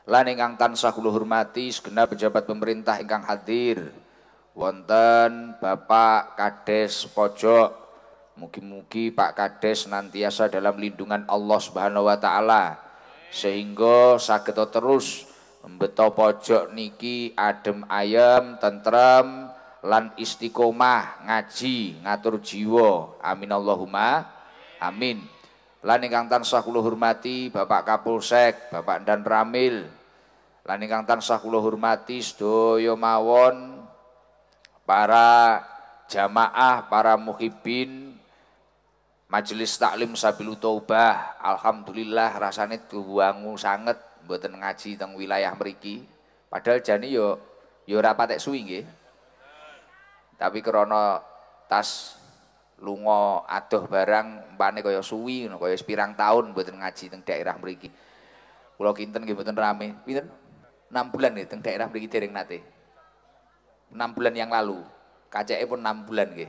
Lan ingkang tansah kula hormati segenap pejabat pemerintah ingkang hadir. Wonten Bapak Kades Pojok. Mugi-mugi Pak Kades senantiasa dalam lindungan Allah Subhanahu wa taala sehingga saged terus mbeto pojok niki adem ayem, tentrem lan istiqomah ngaji ngatur jiwa. Amin Allahumma amin. Lan ingkang tansah kula hormati Bapak Kapolsek, Bapak Dan Ramil. Lan ingkang tansah kula hormati sedaya mawon para jamaah, para muhibbin Majelis Taklim Sabilu Taubah. Alhamdulillah rasane duwangu sanget mboten ngaji teng wilayah mriki. Padahal jane yo ora patek suwi nggih. Tapi krana tas lunga adoh barang umpane kaya suwi ngono, kaya pirang taun mboten ngaji teng daerah mriki. Kula kinten nggih mboten rame. Pinten? 6 bulan nggih teng daerah mriki dereng nate. 6 bulan yang lalu. Kaceke pun 6 bulan nggih.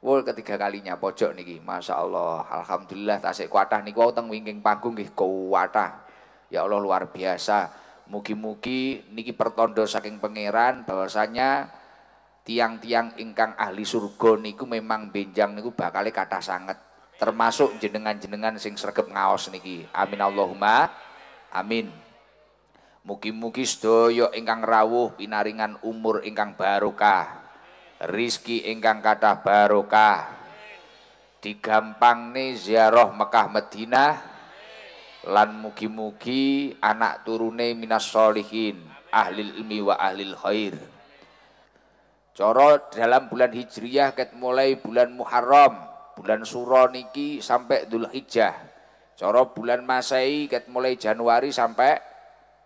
Wul ketiga kalinya pojok niki. Masya Allah, alhamdulillah tasik kuatah niku teng wingking panggung nggih kuatah. Ya Allah luar biasa. Mugi-mugi niki pertondo saking pangeran bahwasanya tiang-tiang ingkang ahli surga niku memang benjang niku bakal kathah sanget. Termasuk jenengan-jenengan sing sregep ngaos niki. Amin Allahumma amin. Mugi-mugi sedaya ingkang rawuh pinaringan umur ingkang barokah. Rizki ingkang kathah barokah, digampangne ziarah Mekah Madinah, lan mugi-mugi anak turune minas sholihin, ahlil ilmi wa ahlil khair. Cara dalam bulan Hijriyah ket mulai bulan Muharram, bulan Suro niki sampai Dzulhijjah. Cara bulan Masehi ket mulai Januari sampai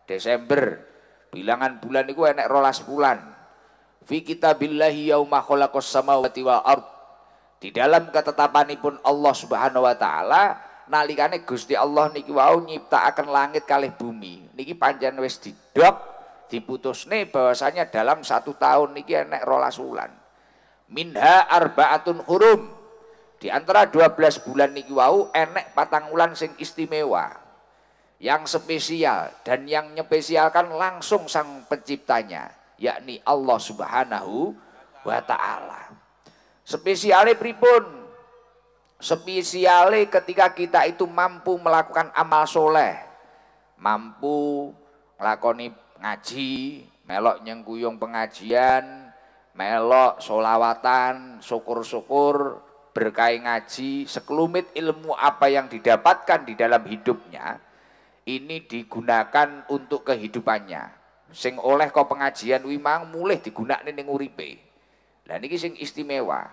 Desember. Bilangan bulan niku enek 12 bulan. Fi kitabillahi yauma khalaqas samawati wal ard. Di dalam ketetapanipun Allah Subhanahu wa taala nalikane Gusti Allah niki wau nyiptakaken langit kalih bumi. Niki pancen wis didok diputusne bahwasanya dalam 1 tahun niki enek 12 wulan. Minha arbaatun hurum. Di antara 12 bulan niki wau enek 4 wulan sing istimewa. Yang spesial dan yang nyepesialkan langsung sang penciptanya, yakni Allah Subhanahu wa taala. Spesiale pripun? Spesiale ketika kita itu mampu melakukan amal soleh, mampu nglakoni ngaji, melok nyengkuyung pengajian, melok solawatan, syukur-syukur berkah ngaji, sekelumit ilmu apa yang didapatkan di dalam hidupnya ini digunakan untuk kehidupannya. Sing oleh kok pengajian kuwi mang mulih digunakne ning uripe. Lah niki sing istimewa.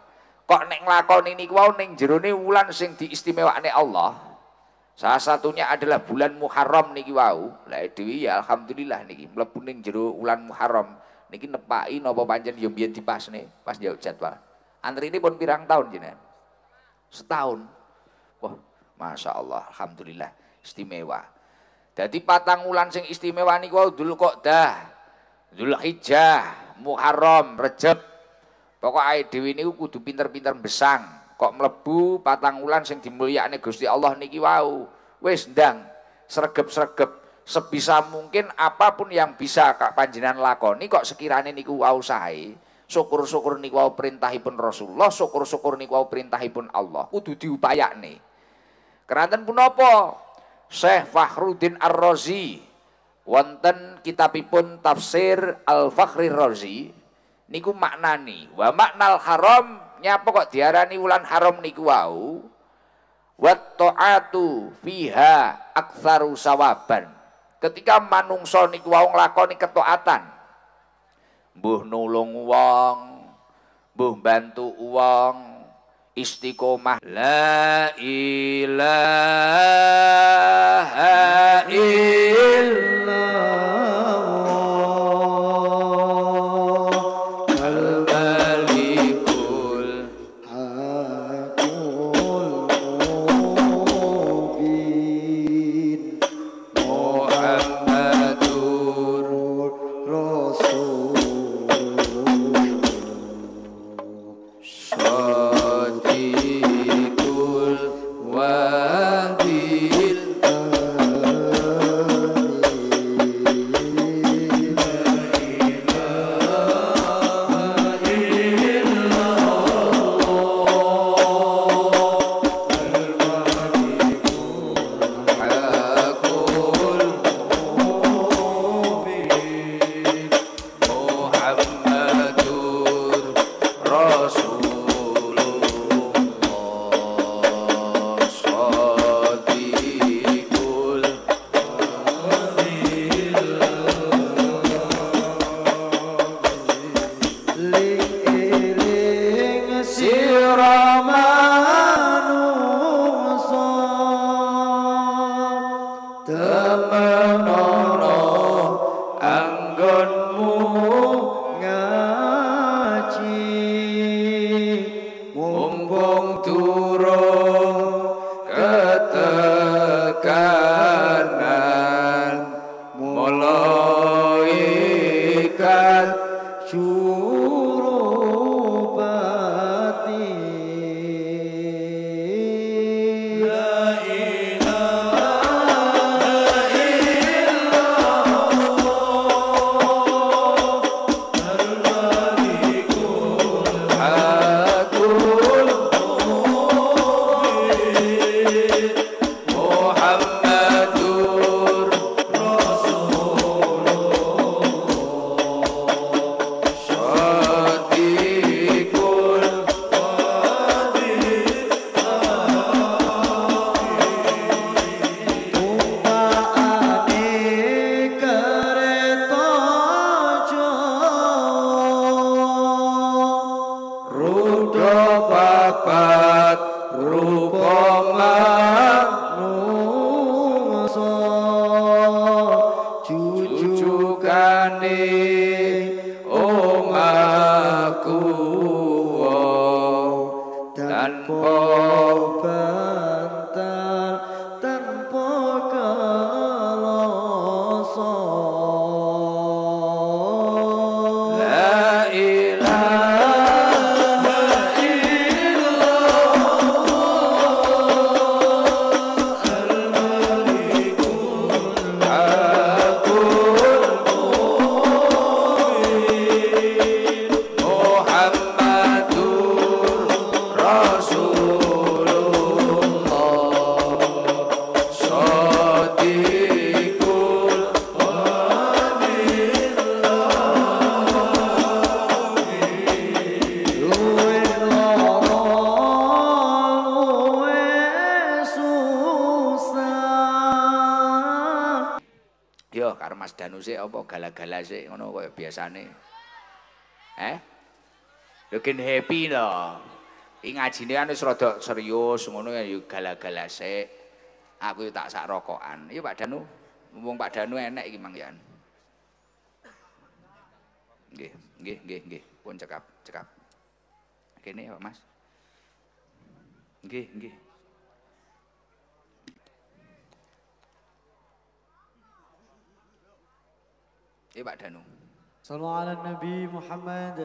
Kok nek nglakoni niku wae ning jerone wulan sing diistimewakne Allah. Salah satunya adalah bulan Muharram niki wau. Lah dhewe ya alhamdulillah niki mlebu ning jero wulan Muharram niki nepaki napa pancen ya mbiyen dipasne pas jauh jadwal. Antrine pun pirang tahun jenengan? Setahun. Wah, Masya Allah, alhamdulillah istimewa. Jadi 4 wulan sing istimewa niku wau Dzulqa'dah, Dzulhijjah, Muharram, Rejab. Pokoke dhewe niku kudu pinter-pinter besang. Kok mlebu 4 wulan sing dimulyakne Gusti Allah niki wau. Wis ndang sregep-sregep sebisa mungkin apapun yang bisa Kak panjenengan lakoni kok sekirane niku wau sae. Syukur-syukur niku wau perintahipun Rasulullah, syukur-syukur niku wau perintahipun Allah. Kudu diupayakne. Keranten punapa? Syekh Fakhruddin Ar-Razi wonten kitabipun tafsir Al-Fakhri Razi niku maknani wa maknal haram nyapa kok diarani wulan haram niku wau wa ta'atu fiha aktsaru sawaban. Ketika manungsa niku wau nglakoni ketaatan, mbuh nulung wong, mbuh bantu wong, istiqomah la ilaha illallah al-malikul hakul mubin Muhammadur Rasul Shadiqul Wadil nono anggonmu ngaji mumpung turun ketekanan mulai ikat surupati la ilaha illallah al-malikul hakul mubin Muhammadur papat rupa manungsa jujukane omahku tanpa bantal tanpa kaloso la ilaha karo Mas Danu sik apa gala-gala sik ngono kaya biasane. Lho gen happy to. Iki ngajine kan wis rada serius ngono ya gala-gala sik. Aku tak sak rokokan. Iya Pak Danu. Mumpung Pak Danu enek iki Mang Yan. Nggih. Pun cekap. Kene ya Mas. Nggih. Pak Danu. Sallu ala Nabi Muhammad.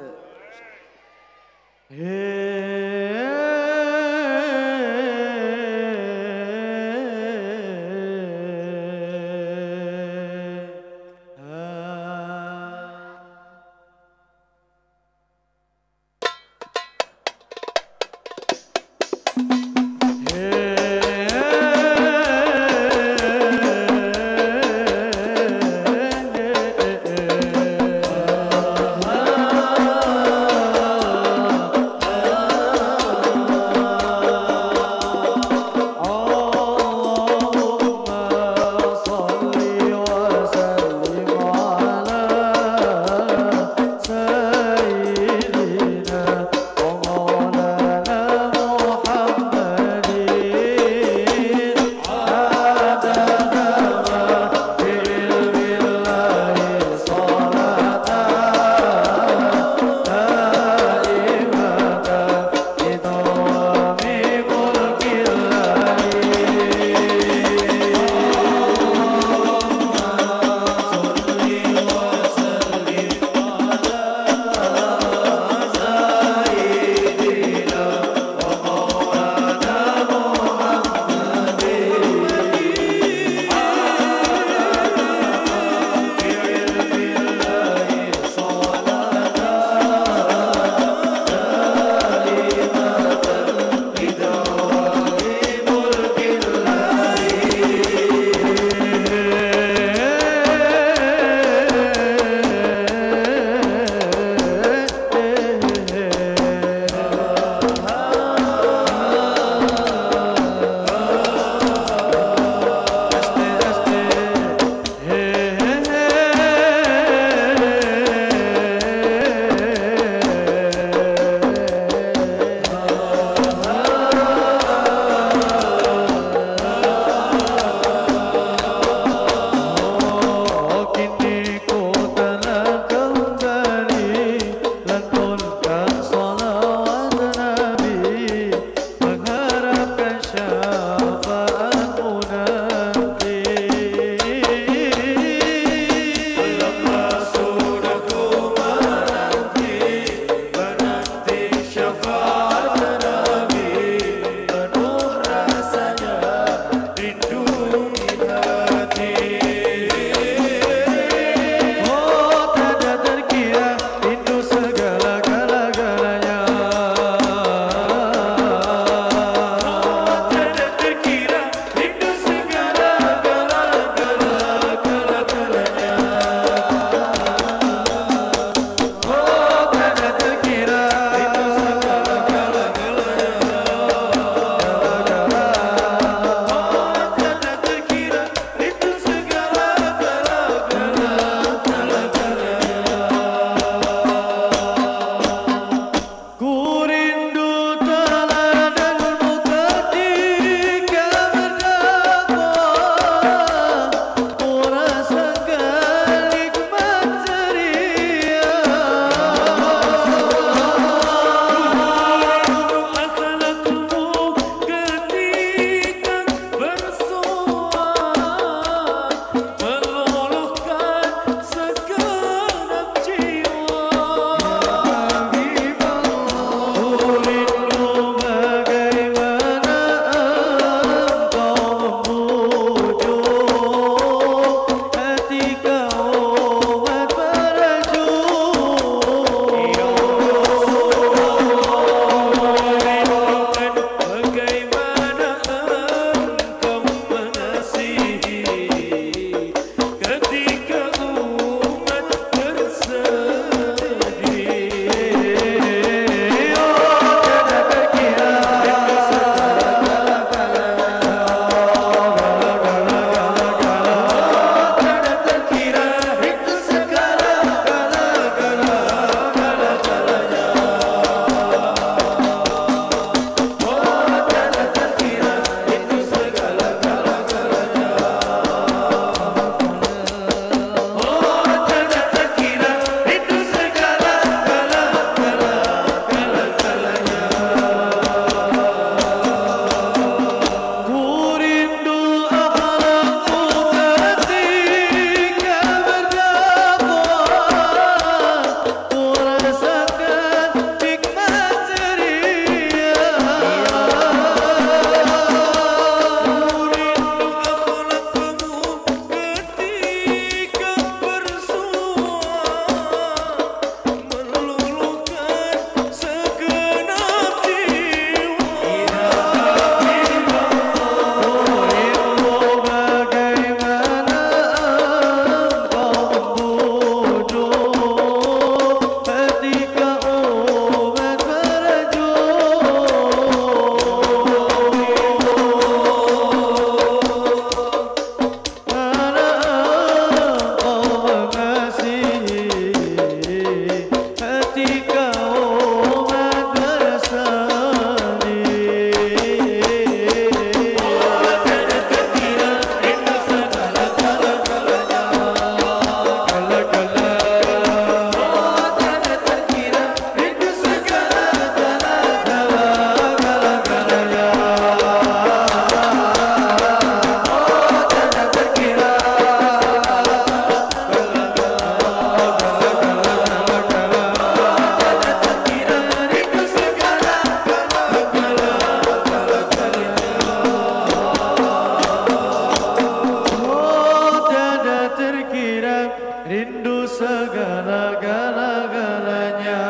rindu segala-galanya.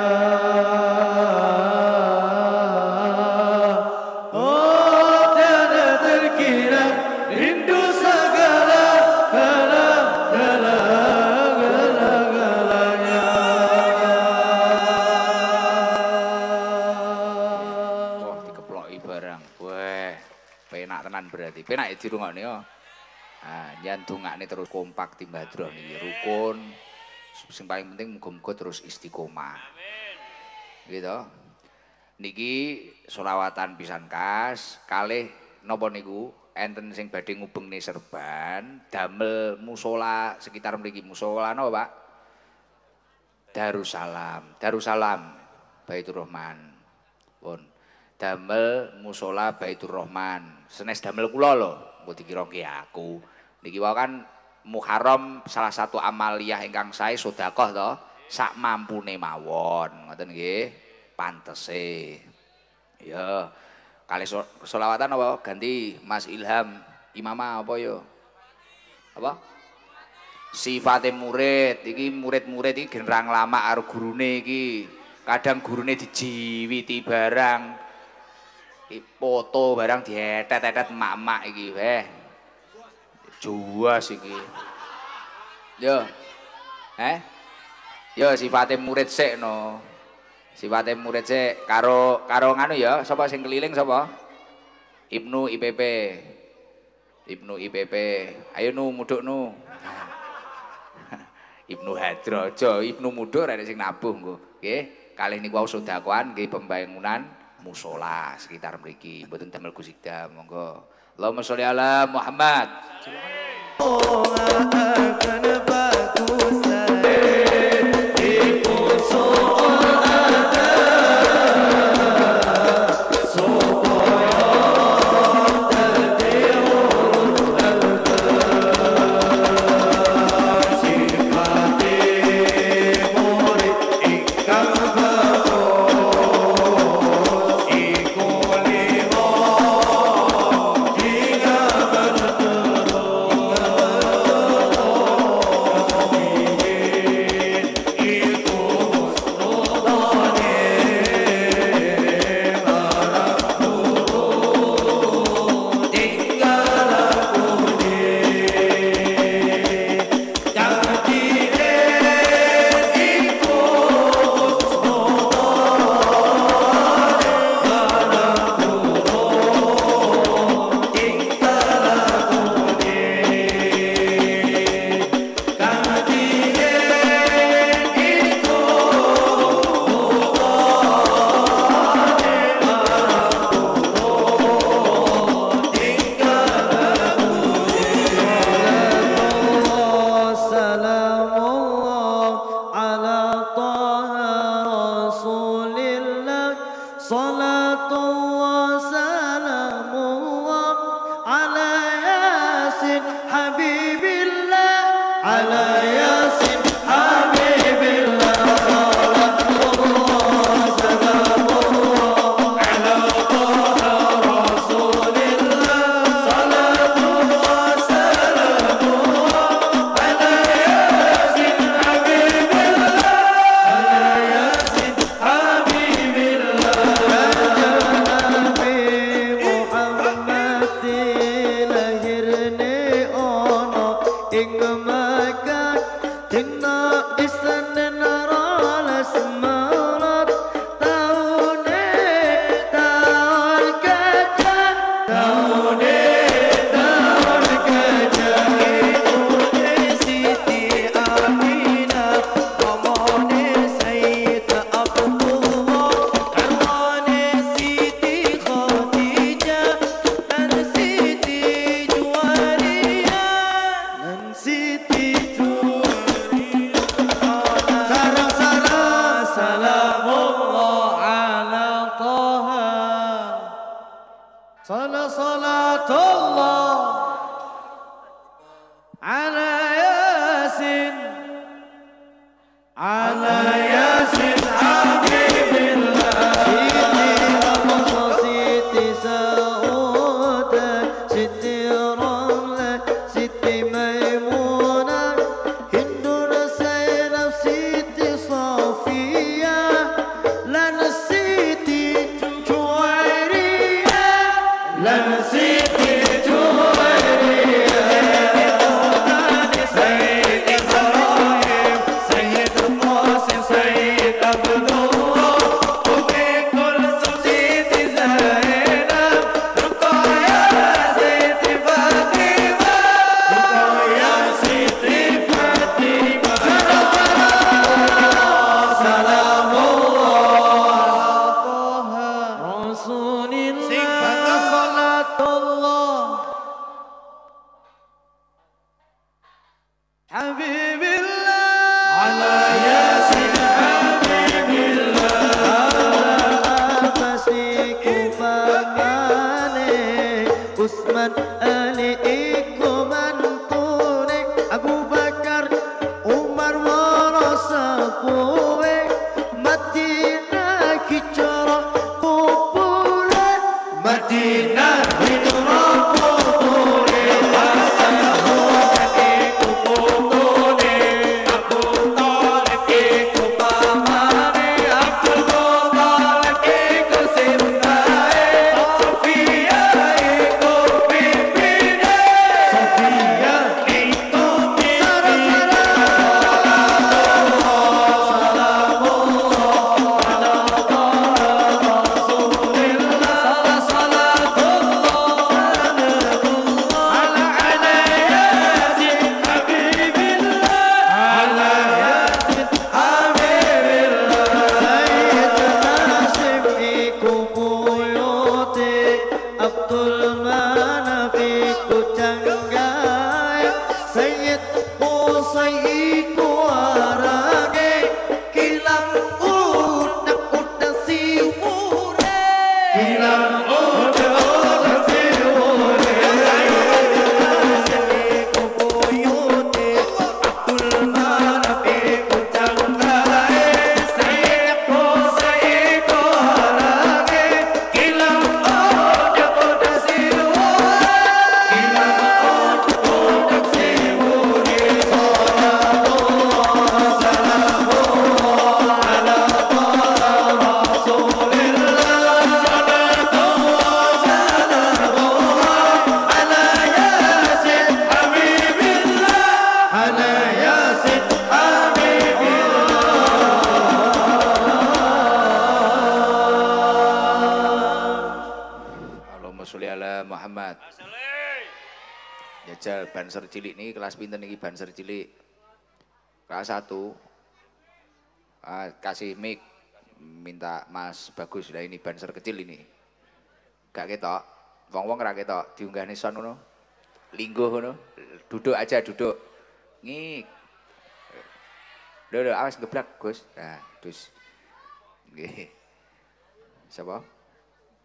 Oh tiada terkira rindu segala-galanya. Wah dikeploki barang. Wah penak tenan berarti. Penak ya dirungokne yo. Nah, jan dongakne terus kompak timbadro niki rukun. Sing paling penting muga-muga terus istiqomah. Amin. Gitu. Niki selawatan pisan kas, kalih napa niku enten sing badhe ngubengne serban, damel musala sekitar mriki musala napa, Pak? Darussalam, Darussalam Baitur Rahman. Pun. Damel musala Baitur Rahman. Senes damel kula lho. Mbok dikira ki aku. Niki wae kan Muharram salah satu amaliyah ingkang sae sedekah to, sak mampune mawon. Ngoten nggih. Pantese. Ya. Kali selawatan apa ganti Mas Ilham imamah apa yo? Apa? Sifate murid. Iki murid-murid iki generang lama karo gurune iki. Kadang gurune dijiwiti barang. Foto barang dietet-etet emak-emak iki weh. Juas iki. Yo. Yo sifate murid sik no. Sifate murid sik karo nganu ya, sapa sing keliling sapa? Ibnu IPP. Ibnu IPP. Ayo nu mudhuk nu. Ibnu Hadrojo, Ibnu mudhuk rek sing nabuh nggo. Nggih, kalih niku wau sedekahan nggih pembangunan musala sekitar mriki. Mboten damel gusikda, monggo. Allahumma sholli ala Muhammad. حبيب الله على ياسين حبيب الله فسيكو ماماني عثمان علي ikuman pune Abu Bakar Umar warasapuwe Madinah kicara kupule Madinah kicara kupule Jajal banser cilik nih kelas pinten nih banser cilik kelas 1 kasih mic minta Mas Bagus lah ini banser kecil ini gak ketok wong-wong ra ketok diunggah nih son ngono lingguh ngono duduk aja duduk ngik lho awas ngeblak Gus nah dus nggih sapa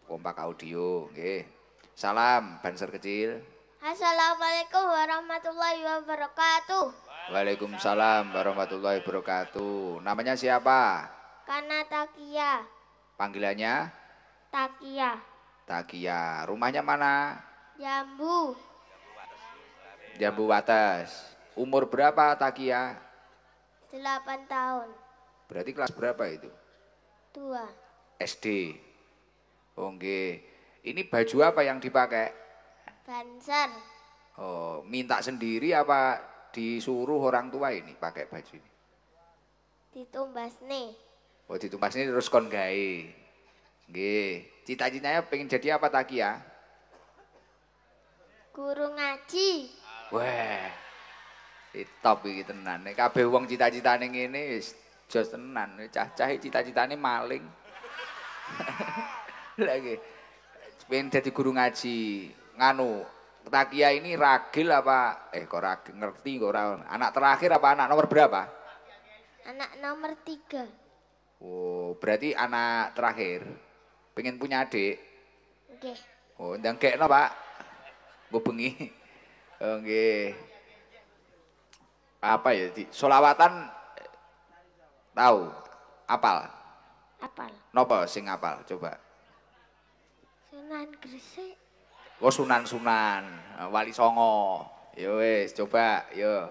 kompak audio nggih salam banser kecil. Assalamualaikum warahmatullahi wabarakatuh. Waalaikumsalam warahmatullahi wabarakatuh. Namanya siapa? Kana Takia. Panggilannya? Takia. Takia. Rumahnya mana? Jambu. Jambu Wates. Umur berapa Takia? 8 tahun. Berarti kelas berapa itu? 2. SD. Oke. Ini baju apa yang dipakai? Banser. Oh, minta sendiri apa disuruh orang tua ini pakai baju ini? Ditumbas nih. Oh, ditumbas ini terus kon gawe. Nggih. Cita-citanya pengen jadi apa Takia? Guru ngaji. Wah. Top iki tenan. Nek kabeh wong cita-citane ngene wis jos tenan. Cah-cah cita-citane maling. Lagi. Pengen jadi guru ngaji. Nganu, Takia ini ragil apa? Kok ragil ngerti kok ora. Anak terakhir apa anak nomor berapa? Anak nomor 3. Oh, berarti anak terakhir. Pengen punya adik? Nggih. Oh, ndang gekno, Pak. Nggo bengi. Oh, nggih. Apa ya? Solawatan tahu? Apal? Apal. Napa sing apal? Coba. Sunan Gresik. Oh Sunan-Sunan, Wali Songo. Yo wis, coba, yo.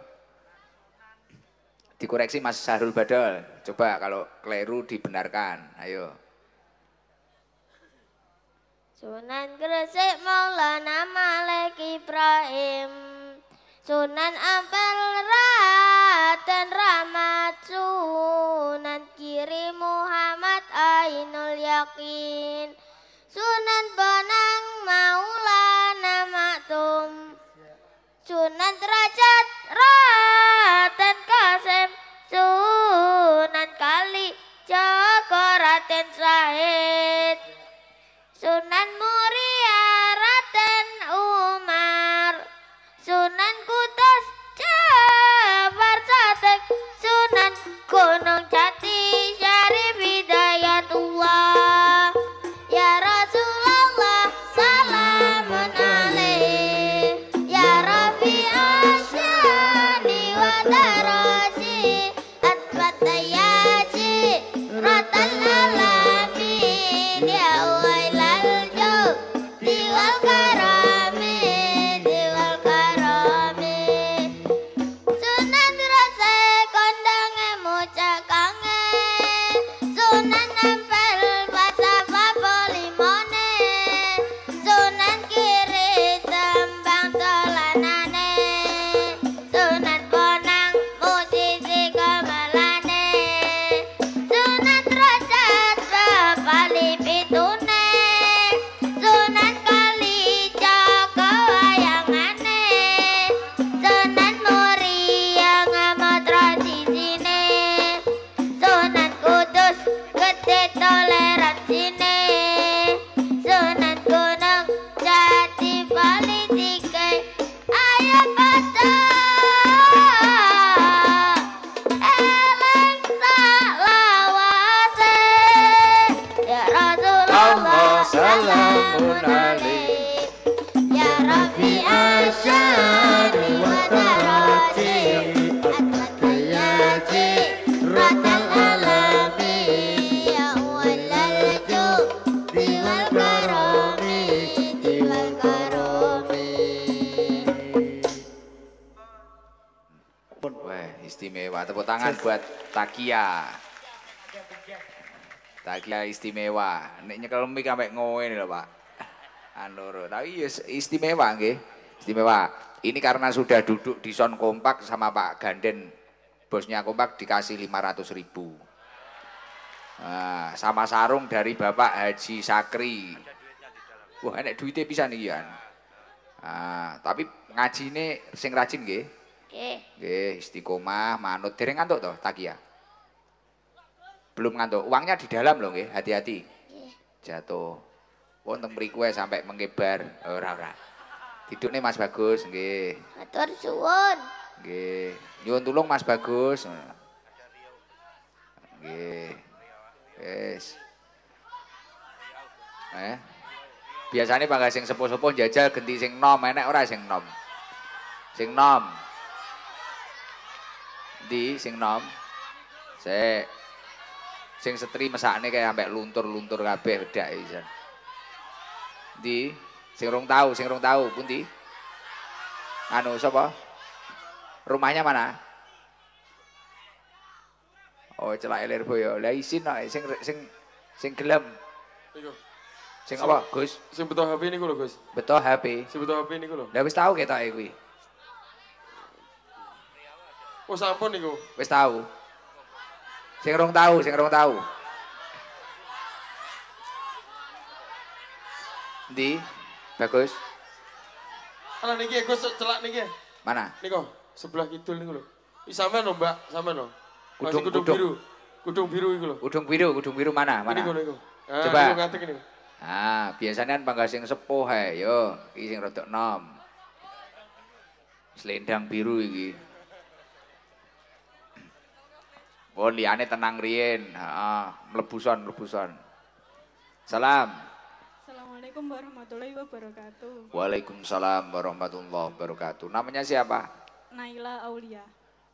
Dikoreksi Mas Sahrul Badal. Coba kalau keliru dibenarkan. Ayo. Sunan Gresik Maulana Malik Ibrahim. Sunan Ampel Raden Rahmat. Sunan Kiri Muhammad Ainul Yakin. Sunan Bonang Maulana Maktum. Sunan Derajat Raden Kasim. Sunan Kali Joko Raden Syahid. Sunan Muria Raden Umar. Sunan Kudus Jawa rosi atbat tayaji rotal alamin ya wailal jub diwal karami diwal karami sunan rasa kondange mucakange sunan nempel pasapa polimone sunan kiri tembang dolanane sunan bonang musisi gamelane sunan rajat bapali pitune sunan kali joko wayangane sunan muria ngamot tradisine sunan kudus gede toleransine sunan gunung jati politike ayo pada eleng salawase ya Rasulullah salamun alaik ya Rafi asyari wa tarati atbat kayaji ratal alami ya walal jub diwal karami diwal karami. Wah, istimewa. Tepuk tangan buat Takia. Takia istimewa. Nek nyekel mik sampe ngono lho, Pak. Anur, tapi istimewa nggih. Istimewa. Ini karena sudah duduk di Son Kompak sama Pak Ganden. Bosnya Kompak dikasih 500.000. Nah, sama sarung dari Bapak Haji Sakri. Wah, enek duitnya pisan iki ya. Nah, tapi ngajine sing rajin nggih. Nggih. Nggih, istiqomah, manut. Dereng ngantuk toh, Takia? Belum ngantuk. Uangnya di dalam loh nggih, hati-hati. Nggih. Jatuh. Wonten mriku sampai mengebar. Ora. Tidukne Mas Bagus nggih. Matur suwun. Nggih. Nyuwun tulung Mas Bagus. Nggih. Wis. Biasane pangga sing sepuh-sepuh jajal genti sing nom, enek ora sing nom. Sing nom. Di sing nom. Sing setri mesakne kaya sampai luntur-luntur kabeh bedak isan. Di sing rong tahu pundi? Anu sapa? Rumahnya mana? Oh, celak Lirboyo. Lah isin kok sing gelem. Niku. Sing apa, Gus? Sing beto HP niku lho, Gus. Beto HP. Sing beto HP niku lho. Lah wis tahu ketoke kuwi. Oh, sampun niku. Wis tahu. Sing rong tahu. Di Bagus. Ala niki Gus celak niki. Mana? Niku, sebelah kidul niku lho. Iki sampean lho, Mbak, sampean lho. Kudung biru. Kudung biru iku lho. Kudung biru mana? Niku. Ah, Coba. niku ngatek niku. Ah, biasanya kan pangga sing sepuh ae, yo. Iki sing rodok nom. Selendang biru iki. Oh, liyane tenang riyen. Heeh, mlebuson. Salam. Assalamualaikum warahmatullahi wabarakatuh. Waalaikumsalam warahmatullahi wabarakatuh. Namanya siapa? Naila Aulia.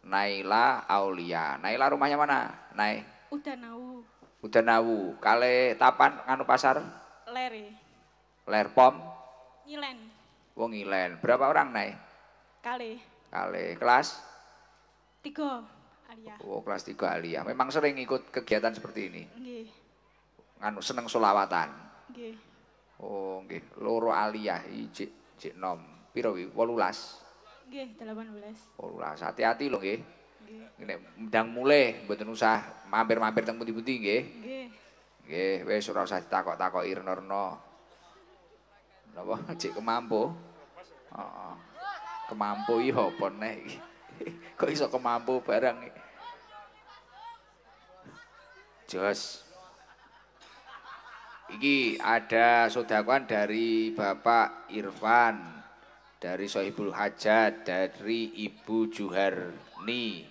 Naila Aulia. Naila rumahnya mana? Nai. Udanawu. Kale Tapan nganu pasar? Lere. Lerpom. Ngilen. Wong Ilen. Berapa orang, Nai? Kale. Kelas? 3. Alia. Oh, kelas 3 Alia. Memang sering ikut kegiatan seperti ini. Nggih. Nganu seneng solawatan. Nggih. Oh, nggih. Loro Alia jik nom. Piro wi? 18. Nggih, 18. 18. Hati-hati lho nggih. Nggih. Nek ndang mulih mboten usah mampir-mampir teng pundi-pundi nggih. Nggih. Nggih, wis ora usah ditakok-takoki Irna. Napa cek kemampu? Heeh. Kemampu iki apa neh iki? Kok iso kemampu barang iki? Jos. Iki ada sodakoan dari Bapak Irfan, dari Sohibul Hajat, dari Ibu Juharni,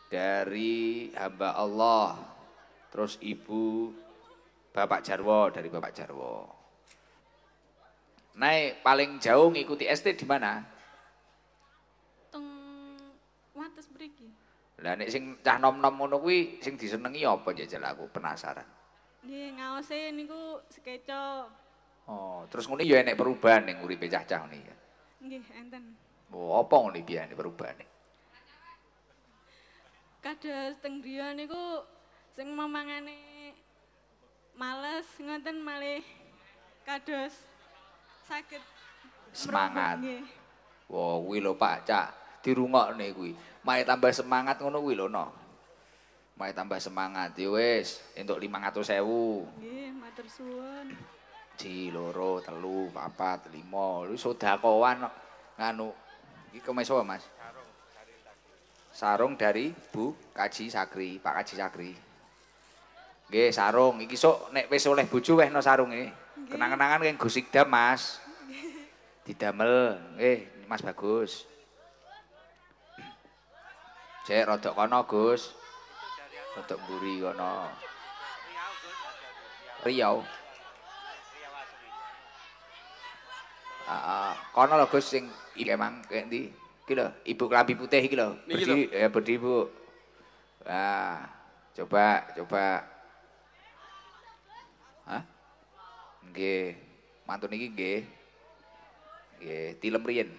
dari hamba Allah, terus Ibu Bapak Jarwo, dari Bapak Jarwo. Naik paling jauh ngikuti SD di mana? Teng atus mriki. Lah nek sing cah nom-nom ngono kuwi sing disenengi apa jajal aku penasaran. Nggih, ngaose niku sekeco. Oh, terus ngene ya enek perubahan ning uripe cah-cah ngene ya. Nggih, enten. Oh, apa ngene biyane perubahane? Kados teng griya niku sing mamangane males ngoten malih kados saged Semangat. Nggih. Wah, kuwi lho Pak Cak, dirungokne kuwi. Mae tambah semangat ngono kuwi lho no. Mae tambah semangat ya wis, entuk 500.000. Nggih, matur suwun. Ji, loro, telu, papat, lima, lu sodakowan nganu. Iki kemeso Mas. Sarung dari Bu Kaji Sakri, Pak Kaji Sakri. Nggih, sarung iki sok nek wis oleh bojo wehno sarung iki. Kenang-kenangan keng Gus Ikdam, Mas. Didamel, nggih, Mas bagus. Cek rodok kono, Gus. Rodok mburi kono. Riau. Kono lho Gus sing iki emang kayak ndi? Iki lho, Ibu Kelambi Putih iki lho. Niki Berdiri, berdiri Bu. Nah, coba. Hah? Nggih, mantun iki nggih. Nggih, tilem riyen.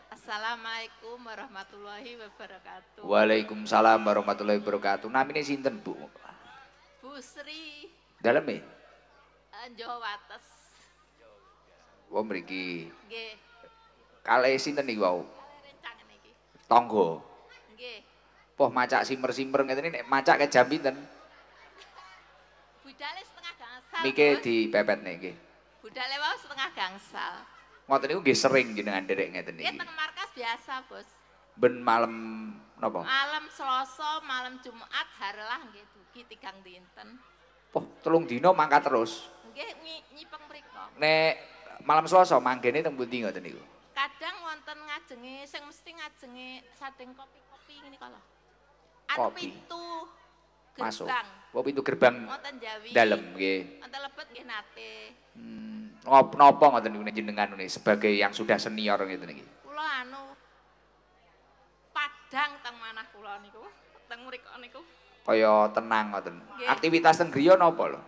Assalamualaikum warahmatullahi wabarakatuh. Waalaikumsalam warahmatullahi wabarakatuh. Namine sinten, Bu? Bu Sri Dalem e? Jawa Wates. Wah, mriki. Nggih. Kalih sinten iki wau? Rencang niki. Tangga. Nggih. Poh macak simmer-simmer ngeten iki nek macak ke jam pinten? Budale setengah gangsal. Mike Bos. dipepetne nggih. Budale wau setengah gangsal. Ngoten niku nggih sering jenengan derek ngeten Nggih iki. teng markas biasa, Bos. Ben malam napa? Malam Selasa, malam Jumat harelah nggih dugi 3 dinten. Poh 3 dina mangkat terus. Nggih nyipeng mriko. Nek malam Selasa manggene teng pundi ngoten niku? Kadang wonten ngajenge sing mesti ngajenge sadeng kopi-kopi ngene kala. Anu Kopi. pintu Masuk. gerbang. Oh pintu gerbang Wonten Jawi. dalem nggih. Wonten lebet nggih nate. Napa ngoten niku jenengan ini sebagai yang sudah senior ngeten iki? Kula anu Padang teng manah kula niku, teng mriko niku. Kaya tenang ngoten. Nggih. Aktivitas teng griya napa lho?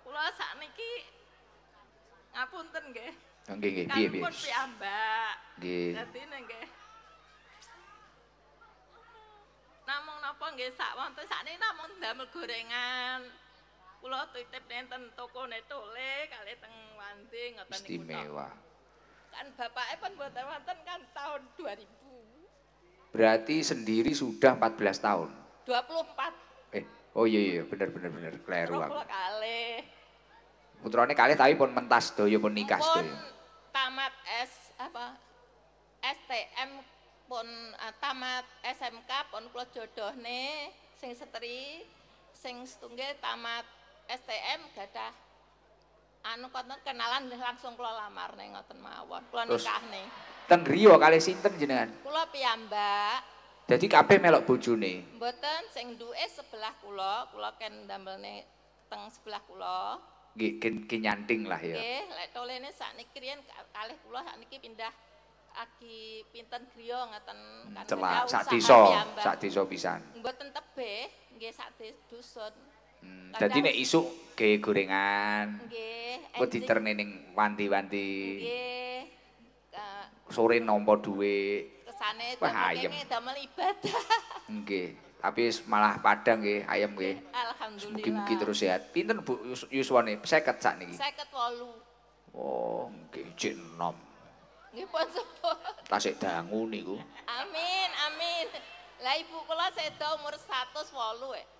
Kula sakniki ngapunten nggih. Nggih, piye. Pun piyambak. Nggih. Dadine nggih. Namung napa nggih sak wonten sakniki namung damel gorengan. Kula titip nenten tokone Tole kali teng Wandi ngoten niku. Istimewa. Kan bapake pun mboten wonten kan tahun 2000. Berarti sendiri sudah 14 tahun. 24. Oh iya bener kleru aku. Kula kalih. Putrane kalih tapi pun mentas daya pun nikah Pun sedaya. tamat STM pun tamat SMK pun kula jodohne sing setri sing setunggal tamat STM gadah anu konten kenalan langsung kula lamar ning ngoten mawon kula Terus? nikahne Teng griya kalih sinten jenengan? kula piyambak Jadi kabeh melok bojone. mboten sing duwe sebelah kula ken damelne teng sebelah kula Nggih kinyanting lah ya. nggih lek tolene sakniki riyen kalih kula sakniki pindah aki pinten griya ngeten kan Celak usaha sak desa, piyambak. sak desa pisan. Mboten tebih, nggih sak dusun. Dadi nek isuk ge gorengan, Nggih, kok diterne ning wanti-wanti. nggih. Sore nampa dhuwit. Kesane Wah, ayem. kene damel ibadah. Nggih, tapi malah padang nggih, ayam nggih. Alhamdulillah. Mugi-mugi terus sehat. Pinten Bu yuswane? 50 sakniki. 58. Oh, nggih jek enom. Nggih pun sebut. Tasik dangu niku. Amin, amin. Lah ibu kula seda umur 108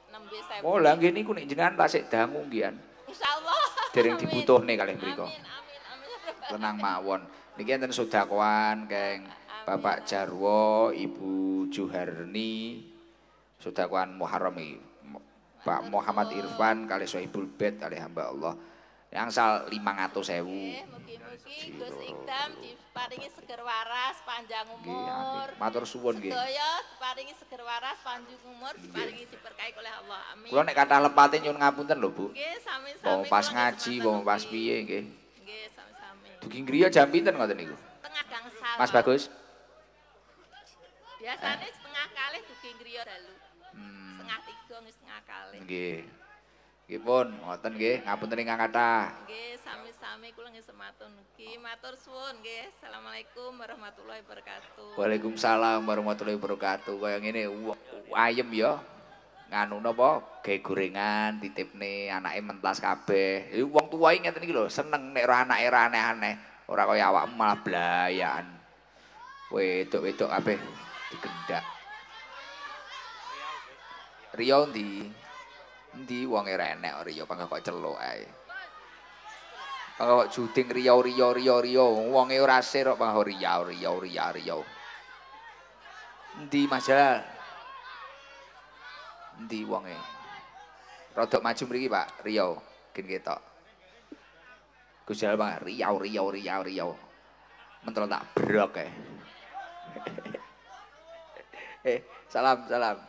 nembe sewu. Oh, lah nggih niku nek jenengan tasik dangu nggih. Insyaallah. Dereng Amin. dibutuhne kalih mriku. Amin, amin, amin. Tenang mawon. Niki enten sedakoan keng Bapak Jarwo, Ibu Juharni, sedakoan Muharram iki. Pak Muhammad Irfan kali Sohibul Bait kali hamba Allah. Angsal 500.000. Nggih, mugi-mugi Gus Ikdam diparingi seger waras, panjang umur. Matur suwun nggih. Sedaya diparingi seger waras, panjang umur, diparingi diberkahi oleh Allah. Amin. Kula nek kathah lepate nyuwun ngapunten lho, Bu. Nggih, sami-sami. Wong pas kula ngaji, nggih wong pas semanten piye nggih. Nggih, sami-sami. Dugi griya jam pinten ngoten niku? Tengah gangsal. Mas Bagus. Biasanya setengah kali dugi ngriya dalu. Setengah 3 nggih setengah kali. Nggih. Nggih pun, ngoten nggih, ngapunten ingkang kathah. Nggih, sami-sami kula nggih sematun mugi. Matur suwun nggih. Assalamualaikum warahmatullahi wabarakatuh. Waalaikumsalam warahmatullahi wabarakatuh. Kaya ngene ayem ya. Nganu napa gawe gorengan titipne anake mentas kabeh. Wong tuwa iki ngeten iki lho, seneng nek ora anake ora aneh-aneh. Ora kaya awakmu malah blayan. Wedok-wedok kabeh digendak. Riyo ndi? Ndi wonge ra enek Riyo pangga kok celuk ae. Pangga kok juding Riyo. Wonge ora sir kok pangga Riyo. Ndi Mas Jalal? Ndi wonge? Rodok maju mriki Pak, Riyo. Gen ketok. Gus Jalal Bang Riyo. Mentol tak brok salam.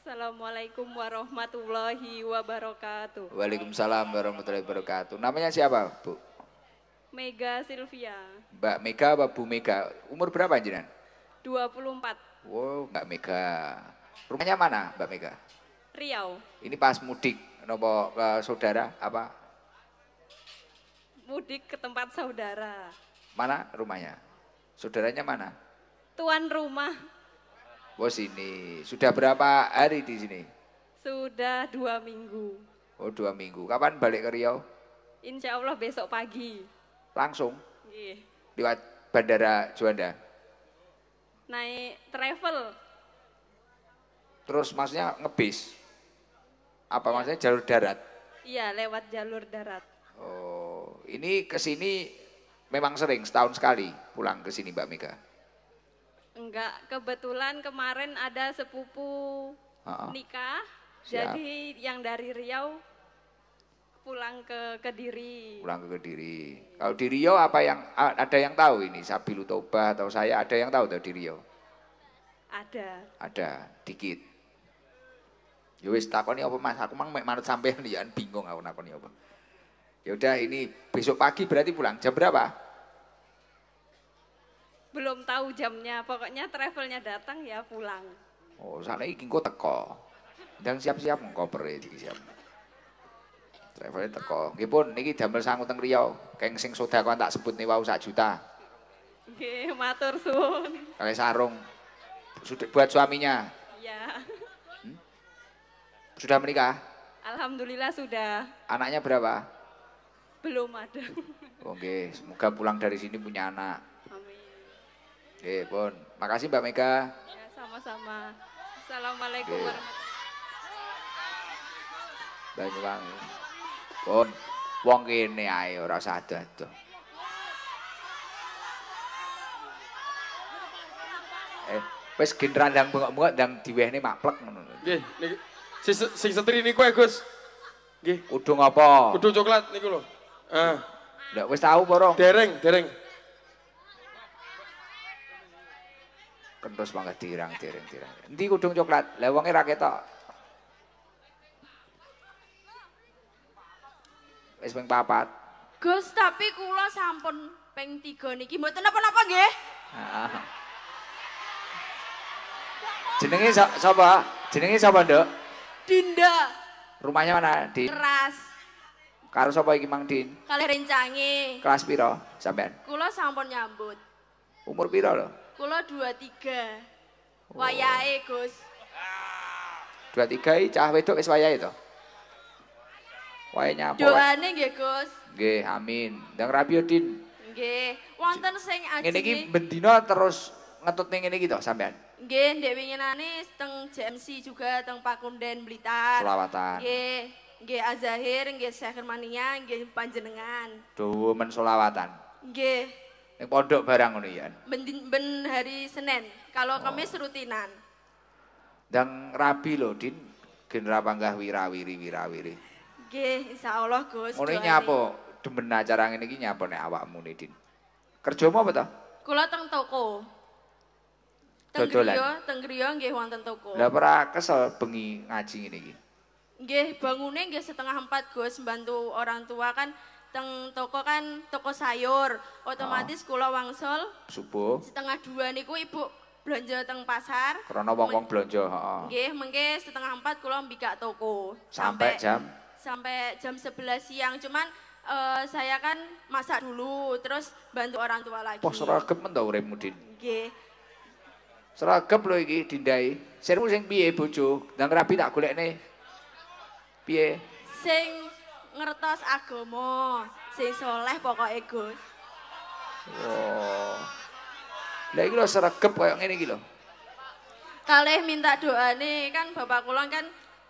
Assalamualaikum warahmatullahi wabarakatuh. Waalaikumsalam warahmatullahi wabarakatuh. Namanya siapa, Bu? Mega Sylvia, Mbak Mega apa Bu Mega? Umur berapa jenengan? 24, Wow, Mbak Mega. Rumahnya mana, Mbak Mega? Riau. Ini pas mudik, nopo ke saudara apa? Mudik ke tempat saudara. Mana rumahnya? Saudaranya mana? Tuan rumah Oh sini. Sudah berapa hari di sini? sudah 2 minggu. Oh 2 minggu. Kapan balik ke Riau? Insya Allah besok pagi. Langsung Iya. lewat Bandara Juanda. Naik travel. Terus maksudnya ngebis? Apa maksudnya jalur darat? Iya, lewat jalur darat. Oh, ini ke sini memang sering setahun sekali pulang ke sini Mbak Mega. Enggak, kebetulan kemarin ada sepupu nikah. Siap. Jadi yang dari Riau pulang ke Kediri. Pulang ke Kediri. Kalau di Riau apa yang ada yang tahu ini Sabilu Toba atau saya ada yang tahu di Riau? Ada, dikit. Ya wis takoni apa Mas? Aku mang mek manut sampean ya bingung aku nakoni apa. Ya udah ini besok pagi berarti pulang jam berapa? Belum tahu jamnya, pokoknya travelnya datang ya pulang. Oh, sana iki engko teko. Ndang siap-siap koper iki siap. Travelnya teko. Nggih pun niki damel sangu teng Riau. Keng sing sedekah tak sebut nih wau 1 juta. Nggih, matur suwun. Kali sarung. Sudah buat suaminya. Ya. Sudah menikah? Alhamdulillah sudah. Anaknya berapa? Belum ada. Oke, semoga pulang dari sini punya anak. Amin. Oke, pun. Makasih Mbak Mega. Ya, sama-sama. Assalamualaikum Oke. warahmatullahi Banyuwangi. Pun. Wong kene ae ora usah ado-ado. Wis gen randang bengok-bengok ndang diwehne maplek ngono. Nggih, niki sing setri niku ya, Gus. Nggih, Kudu ngopo? kudu coklat niku lho. Ah, Ndak wis tahu porong. dereng. Kentus banget dirang. Endi kudung coklat? Lah wonge ra ketok. Wis ping 4. Gus, tapi kula sampun ping 3 niki mboten napa-napa nggih. Heeh. Jenenge sapa? Jenenge sapa, Nduk? Dinda, Rumahnya mana? Din. keras, Karo sapa iki Mang Din? kalih rencange. Kelas piro sampean? Kula sampun nyambut. Umur piro lho? Kula 23. Wayahe, Gus. 23 iki cah wedok wis wayahe to? Wayahe nyapa? Doane nggih, Gus. Nggih, amin. Ndang rabi yo, Din. Nggih, wonten sing Ngene iki ajeng. bendina terus ngetutne ngene iki to sampean? Nggih, ndek winginane teng JMC juga teng Pakunden Blitar. Selawatan. Nggih Azahir, nggih Syekh Mania, nggih panjenengan. Duh men selawatan. Nggih, Ning pondok barang ngono ya. ben hari Senin. Kalau Kamis rutinan. Ndang rabi lho, Din. Gen ra panggah wirawiri. Nggih, insyaallah Gus. Ngono iki doaine. nyapa? Demen acara ngene iki nyapa nek awakmu ne, Din? Kerjamu apa to? Kula teng toko. Teng Dodolan. griya nggih wonten toko. Lah ora kesel bengi ngaji ngene iki. Nggih, bangune nggih 3:30 Gus, bantu orang tua kan teng toko kan toko sayur. Otomatis kula wangsul Subuh. 1:30 niku ibu blonjo teng pasar. Karena wong-wong blonjo, heeh. Nggih, mengke 3:30 kula mbikak toko. Sampai jam 11 siang. Cuman saya kan masak dulu, terus bantu orang tua lagi. wah seragam men ta uripmu, Din. Nggih. Seragam lho iki dindai. Sirmu sing piye bojo? Ndang rabi tak golekne. Piye? Sing ngertos agama, sing soleh pokoke Gus. Oh. Lah iki lho seragam koyo ngene iki lho. Kalih minta doane kan bapak kula kan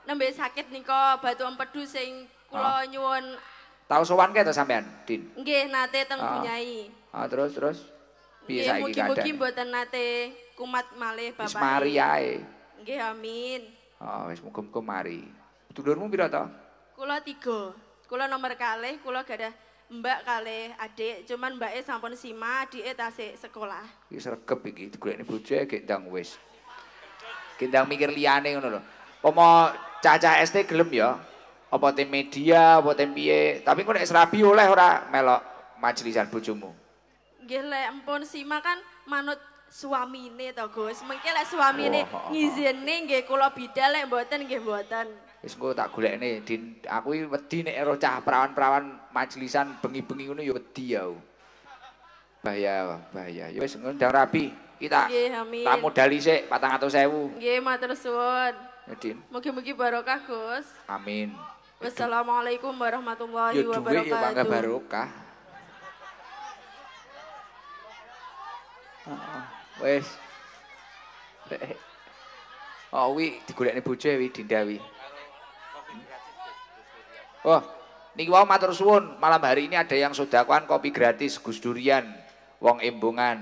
nembe sakit nika batu empedu sing kula nyuwun. Tau sowan ke to sampean, Din? Nggih nate teng Bunyai. Terus piye Nggih saiki mugi-mugi keadaan? mboten nate kumat malih Wis bapak. mari ae. Nggih amin. Wis muga-muga mari. Dulurmu pira to? Kula 3. Kula nomor kalih, kula gadah mbak kalih adik, cuman mbake sampun sima, adike tasik sekolah. Iki sregep iki digolekne bojo gek ndang wis. Gek ndang mikir liyane ngono lho. Pomo cacah ST gelem ya. Apa tim media, apa tim piye. Tapi kok nek serabi oleh ora melok majelisan bojomu. Nggih lek empun sima kan manut suamine to Gus. Mengke lek suamine ngizini nggih kula bidal lek mboten nggih mboten. Wis engko tak golekne, Din. Aku iki wedi nek ero cah perawan-perawan majelisan bengi-bengi ngono ya wedi ya. Bahaya. Ya wis ndang rabi. Kita Nggih amin. tak modali sik 400.000. Nggih matur suwun. Ya, Din. Mugi-mugi barokah Gus. Amin. Wassalamualaikum warahmatullahi Ya duwe ya bangga wabarakatuh. barokah. Wis. Oh, wi digolekne bojo wi Dindawi. Oh, niki wau matur suwun, malam hari ini ada yang sodakoan kopi gratis Gus Durian, wong Embongan.